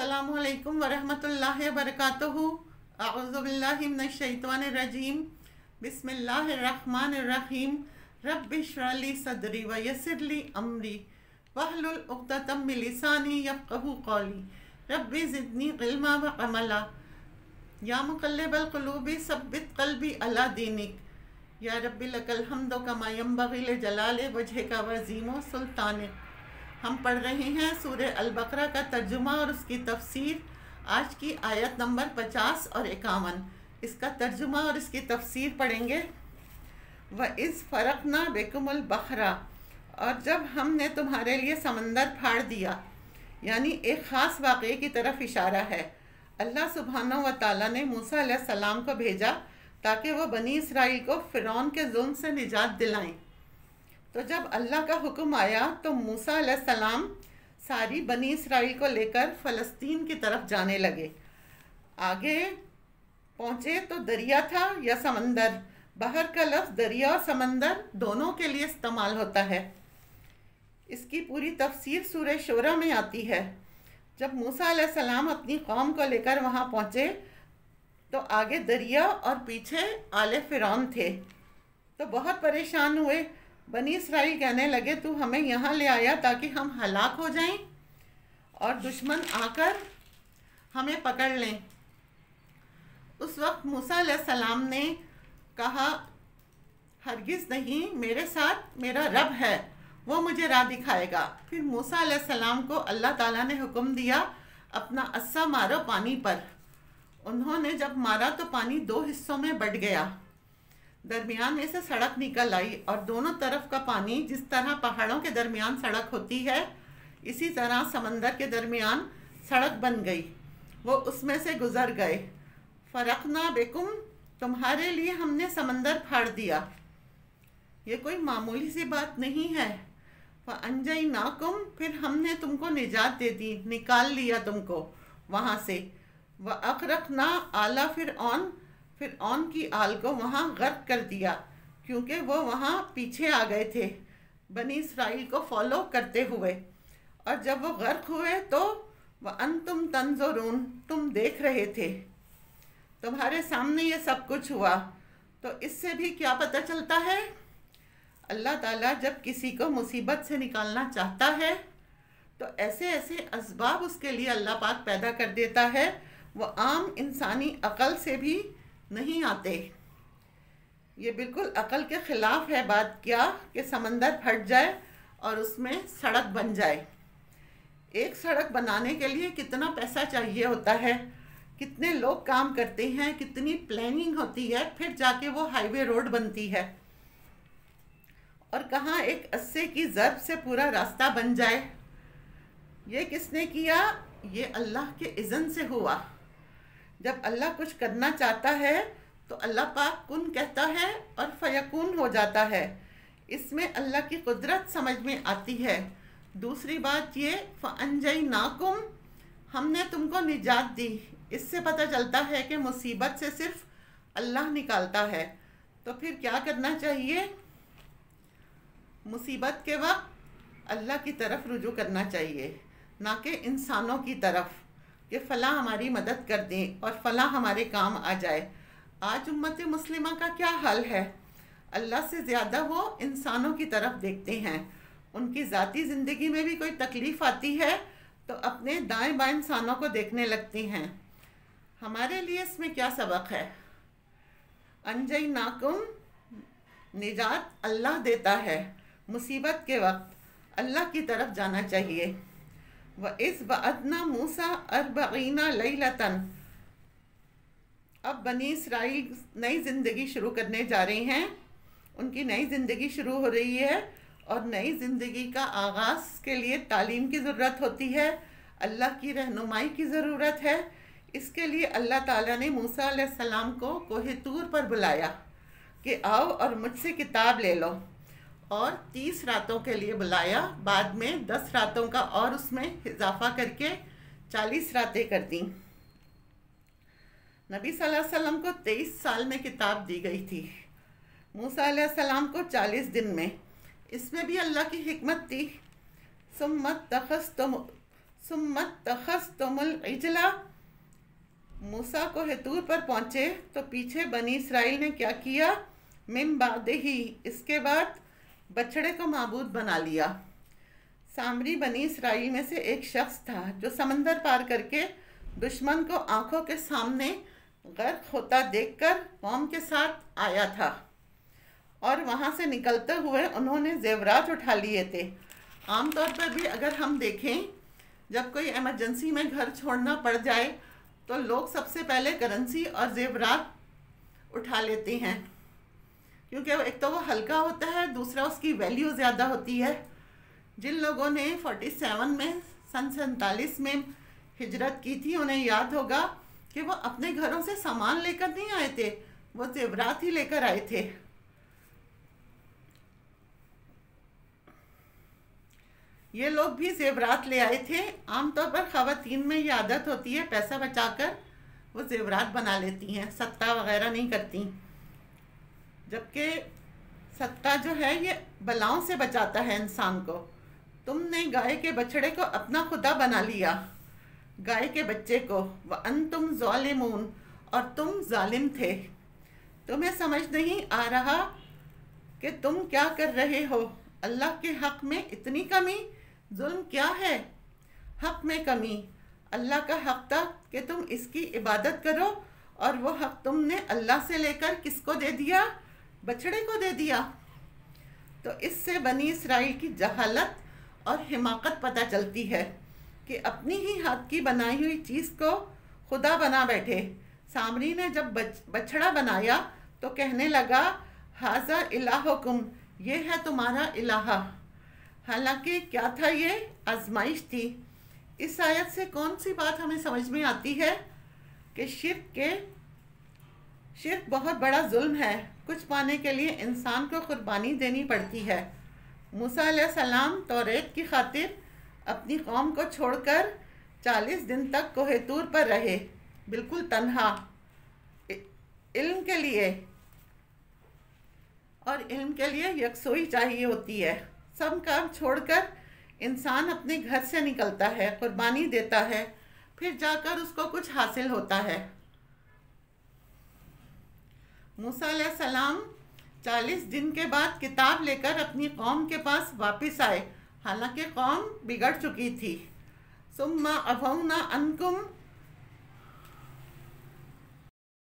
अस्सलामु अलैकुम वरहमतुल्लाहि वबरकातुहू। अऊज़ु बिल्लाहि मिनश शैतानिर रजीम। बिस्मिल्लाहिर रहमानिर रहीम। रब्बि इश्रह ली सदरी व यस्सिर ली अमरी वहलुल उक़दतम मिन लिसानी यफ़क़हू क़ौली। रब्बि ज़िदनी इल्मा व अमला। या मुक़ल्लिबल क़ुलूबि सब्बित क़ल्बी अला दीनिक। या रब्बि लकल हम्दु कमा यंबग़ी लिजलालि वजहिका व अज़ीमि सुल्तानिक। हम पढ़ रहे हैं सूरह अल-बक़रा का तर्जुमा और उसकी तफसीर। आज की आयत नंबर 50 और 51। इसका तर्जुमा और इसकी तफसीर पढ़ेंगे। व इज़ फ़रक़ना बिकुमुल बहरा, और जब हमने तुम्हारे लिए समंदर फाड़ दिया, यानी एक ख़ास वाक़े की तरफ इशारा है। अल्लाह सुब्हानहू व तआला ने मूसा अलैहिस्सलाम को भेजा ताकि वो बनी इसराइल को फ़िरौन के जुल्म से निजात दिलाएं। तो जब अल्लाह का हुक्म आया तो मूसा अलैहिस्सलाम सारी बनी इसराइल को लेकर फ़लस्तीन की तरफ जाने लगे। आगे पहुँचे तो दरिया था या समंदर। बहर का लफ्ज़ दरिया और समंदर दोनों के लिए इस्तेमाल होता है। इसकी पूरी तफसीर सूरह शूरा में आती है। जब मूसा अलैहिस्सलाम अपनी कौम को लेकर वहाँ पहुँचे तो आगे दरिया और पीछे आले फ़िरौन थे। तो बहुत परेशान हुए। बनी इसराइल कहने लगे, तू हमें यहाँ ले आया ताकि हम हलाक हो जाएं और दुश्मन आकर हमें पकड़ लें। उस वक्त मूसा अलैहिस्सलाम ने कहा, हरगिज़ नहीं, मेरे साथ मेरा रब है, वो मुझे राह दिखाएगा। फिर मूसा अलैहिस्सलाम को अल्लाह ताला ने हुक्म दिया, अपना अस्सा मारो पानी पर। उन्होंने जब मारा तो पानी दो हिस्सों में बट गया। दरमियान में से सड़क निकल आई और दोनों तरफ का पानी, जिस तरह पहाड़ों के दरमियान सड़क होती है, इसी तरह समंदर के दरमियान सड़क बन गई। वो उसमें से गुज़र गए। फ़रक़ना बिकुम, तुम्हारे लिए हमने समंदर फाड़ दिया। ये कोई मामूली सी बात नहीं है। फ़अंजयनाकुम, फिर हमने तुमको निजात दे दी, निकाल लिया तुमको वहाँ से। व अग़रक़ना आला फ़िरऔन की आल को वहाँ गर्क कर दिया, क्योंकि वो वहाँ पीछे आ गए थे बनी इसराइल को फॉलो करते हुए। और जब वो गर्क हुए तो व अंतुम तंज़ुरून, तुम देख रहे थे, तुम्हारे सामने ये सब कुछ हुआ। तो इससे भी क्या पता चलता है, अल्लाह ताला जब किसी को मुसीबत से निकालना चाहता है तो ऐसे ऐसे असबाब उसके लिए अल्लाह पाक पैदा कर देता है, वो आम इंसानी अक़ल से भी नहीं आते। ये बिल्कुल अक़ल के ख़िलाफ़ है बात क्या कि समंदर फट जाए और उसमें सड़क बन जाए। एक सड़क बनाने के लिए कितना पैसा चाहिए होता है, कितने लोग काम करते हैं, कितनी प्लानिंग होती है, फिर जाके वो हाईवे रोड बनती है। और कहाँ एक अस्से की ज़रब से पूरा रास्ता बन जाए। ये किसने किया? ये अल्लाह के इज़्न से हुआ। जब अल्लाह कुछ करना चाहता है तो अल्लाह पाक कुन कहता है और फ़यकून हो जाता है। इसमें अल्लाह की कुदरत समझ में आती है। दूसरी बात ये, फ़अंजयनाकुम, हमने तुमको निजात दी। इससे पता चलता है कि मुसीबत से सिर्फ अल्लाह निकालता है। तो फिर क्या करना चाहिए? मुसीबत के वक्त अल्लाह की तरफ रुजू करना चाहिए, ना कि इंसानों की तरफ कि फ़लाँ हमारी मदद कर दें और फ़लाँ हमारे काम आ जाए। आज उम्मत मुस्लिमा का क्या हाल है? अल्लाह से ज़्यादा वो इंसानों की तरफ देखते हैं। उनकी ज़ाती ज़िंदगी में भी कोई तकलीफ़ आती है तो अपने दाएं बाएं इंसानों को देखने लगती हैं। हमारे लिए इसमें क्या सबक है? अंजयनाकुम, निजात अल्लाह देता है। मुसीबत के वक्त अल्लाह की तरफ जाना चाहिए। व इस वअदना मूसा अर्बईना लैलतन, अब बनी इसराइल नई ज़िंदगी शुरू करने जा रहे हैं। उनकी नई ज़िंदगी शुरू हो रही है और नई ज़िंदगी का आगाज़ के लिए तालीम की ज़रूरत होती है, अल्लाह की रहनुमाई की ज़रूरत है। इसके लिए अल्लाह ताला ने मूसा अलैहिस्सलाम को कोहे तूर पर बुलाया कि आओ और मुझसे किताब ले लो, और 30 रातों के लिए बुलाया। बाद में 10 रातों का और उसमें इजाफ़ा करके 40 रातें कर दी। नबी सल्लल्लाहु अलैहि वसल्लम को 23 साल में किताब दी गई थी, मूसा अलैहिस्सलाम को 40 दिन में। इसमें भी अल्लाह की हिकमत थी। सुम्मत तखस्तुमुल इजला, मूसा कोह तूर पर पहुँचे तो पीछे बनी इसराइल ने क्या किया, मिन बादिही, इसके बाद बछड़े को माबूद बना लिया। सामरी बनी इसराइल में से एक शख्स था जो समंदर पार करके दुश्मन को आंखों के सामने गर्क होता देखकर कौम के साथ आया था, और वहाँ से निकलते हुए उन्होंने जेवरात उठा लिए थे। आमतौर पर भी अगर हम देखें, जब कोई इमरजेंसी में घर छोड़ना पड़ जाए तो लोग सबसे पहले करेंसी और जेवरात उठा लेते हैं, क्योंकि एक तो वो हल्का होता है, दूसरा उसकी वैल्यू ज़्यादा होती है। जिन लोगों ने 47 में सन 47 में हिजरत की थी, उन्हें याद होगा कि वो अपने घरों से सामान लेकर नहीं आए थे, वो जेवरात ही लेकर आए थे। ये लोग भी जेवरात ले आए थे। आमतौर पर ख़वातीन में ये आदत होती है, पैसा बचाकर वो जेवरात बना लेती हैं, सदका वगैरह नहीं करती। जबकि सदका जो है ये बलाओं से बचाता है इंसान को। तुमने गाय के बछड़े को अपना खुदा बना लिया, गाय के बच्चे को, व अंतुम ज़ालिमून, और तुम जालिम थे। तुम्हें समझ नहीं आ रहा कि तुम क्या कर रहे हो। अल्लाह के हक़ में इतनी कमी, जुल्म क्या है। हक़ में कमी, अल्लाह का हक़ था कि तुम इसकी इबादत करो, और वो हक़ तुमने अल्लाह से लेकर किसको दे दिया, बछड़े को दे दिया। तो इससे बनी इसराइल की जहालत और हिमाकत पता चलती है कि अपनी ही हाथ की बनाई हुई चीज़ को खुदा बना बैठे। सामरी ने जब बछड़ा बनाया तो कहने लगा, हाजा इलाहुकुम, ये है तुम्हारा इलाहा। हालांकि क्या था, ये आजमाइश थी। इस आयत से कौन सी बात हमें समझ में आती है कि शिर्क बहुत बड़ा जुल्म है। कुछ पाने के लिए इंसान को कुर्बानी देनी पड़ती है। मूसा अलैहिस्सलाम तौरेत की खातिर अपनी कौम को छोड़कर 40 दिन तक कोहे तूर पर रहे, बिल्कुल तन्हा, इल्म के लिए। और इल्म के लिए यकसोई चाहिए होती है। सब काम छोड़कर इंसान अपने घर से निकलता है, कुर्बानी देता है, फिर जाकर उसको कुछ हासिल होता है। मूसा अलैहिस्सलाम 40 दिन के बाद किताब लेकर अपनी कौम के पास वापस आए, हालांकि कौम बिगड़ चुकी थी। सुम्मा अफौना अनकुम,